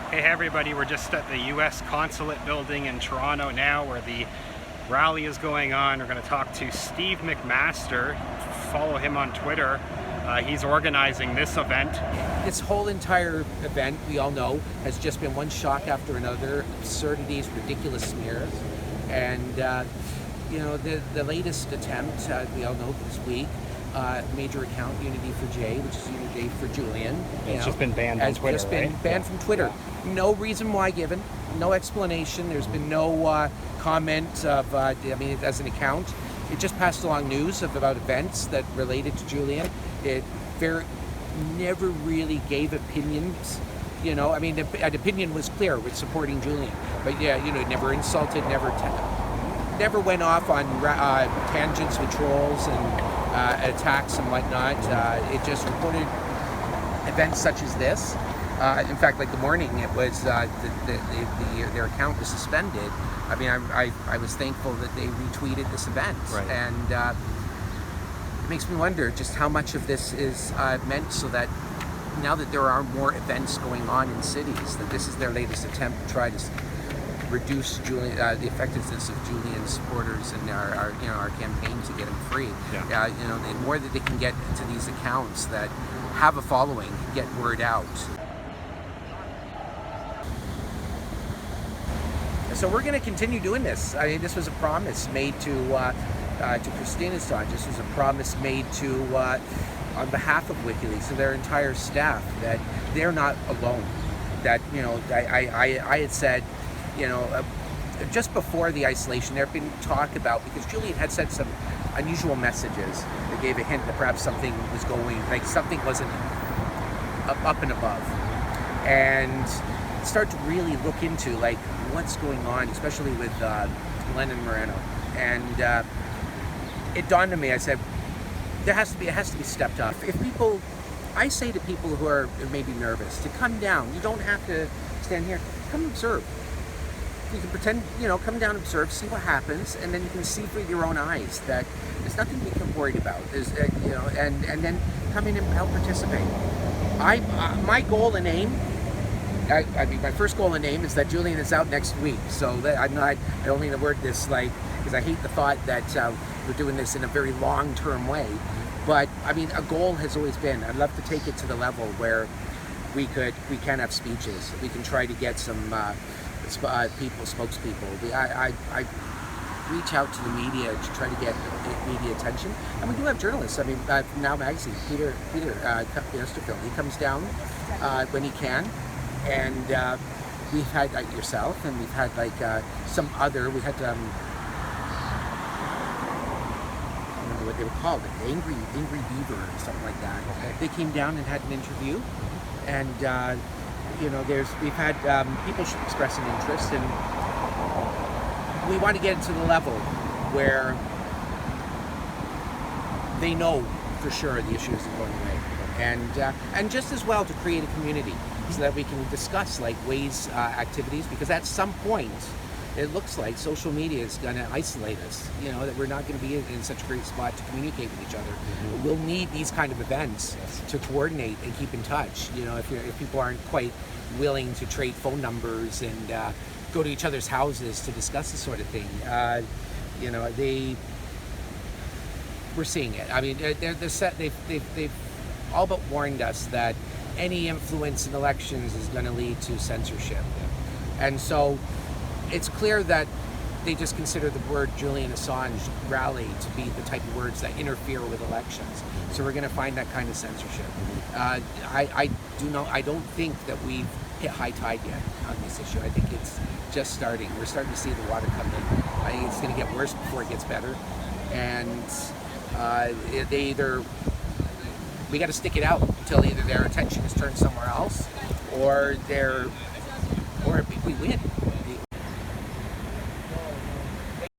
Hey everybody, we're just at the US Consulate building in Toronto now where the rally is going on. We're going to talk to Steve McMaster. Follow him on Twitter. He's organizing this event. This whole entire event, we all know, has just been one shock after another, absurdities, ridiculous smears. And, the latest attempt, we all know this week, major account, Unity for J, which is Unity for Julian. It's just been banned on Twitter, It's just been banned from Twitter. No reason why given, no explanation. There's been no comment of, as an account. It just passed along news about events that related to Julian. It never really gave opinions. An opinion was clear with supporting Julian. But never insulted, never went off on tangents with trolls and attacks and whatnot. It just reported events such as this. In fact, like the morning, it was their account was suspended. I was thankful that they retweeted this event, right. And it makes me wonder just how much of this is meant so that now that there are more events going on in cities, that this is their latest attempt to try to reduce Julian, the effectiveness of Julian's supporters and our campaign to get him free. Yeah. The more that they can get to these accounts that have a following, get word out. So we're going to continue doing this. This was a promise made to Christine Assange. This was a promise made to on behalf of WikiLeaks and their entire staff that they're not alone. That I had said. Just before the isolation, there had been talk about, because Julian had said some unusual messages that gave a hint that perhaps something was like something wasn't up and above. And start to really look into like what's going on, especially with Lennon Moreno. And it dawned on me, I said, it has to be stepped up. I say to people who are maybe nervous to come down. You don't have to stand here. Come observe. You can pretend, come down, observe, see what happens, and then you can see through your own eyes that there's nothing to be worried about. There's, and then come in and help participate. My goal and aim, my first goal and aim is that Julian is out next week. So that I don't mean to word this because I hate the thought that we're doing this in a very long-term way. But a goal has always been, I'd love to take it to the level where we can have speeches. We can try to get some spokespeople. I reach out to the media to try to get media attention, and we do have journalists. From Now Magazine, Peter Westerfield, he comes down when he can, and we've had yourself, and we've had some other. We had I don't know what they were called, Angry Beaver or something like that. Okay. They came down and had an interview, and. We've had people express an interest, and we want to get it to the level where they know for sure the issue isn't going away, and just as well to create a community so that we can discuss ways, activities, because at some point it looks like social media is going to isolate us, that we're not going to be in such a great spot to communicate with each other. Mm-hmm. We'll need these kind of events to coordinate and keep in touch. If people aren't quite willing to trade phone numbers and go to each other's houses to discuss this sort of thing, we're seeing it. They've all but warned us that any influence in elections is going to lead to censorship, and so. It's clear that they just consider the word Julian Assange rally to be the type of words that interfere with elections. So we're going to find that kind of censorship. I don't think that we've hit high tide yet on this issue. I think it's just starting. We're starting to see the water come in. I think it's going to get worse before it gets better. And we got to stick it out until either their attention is turned somewhere else, or we win.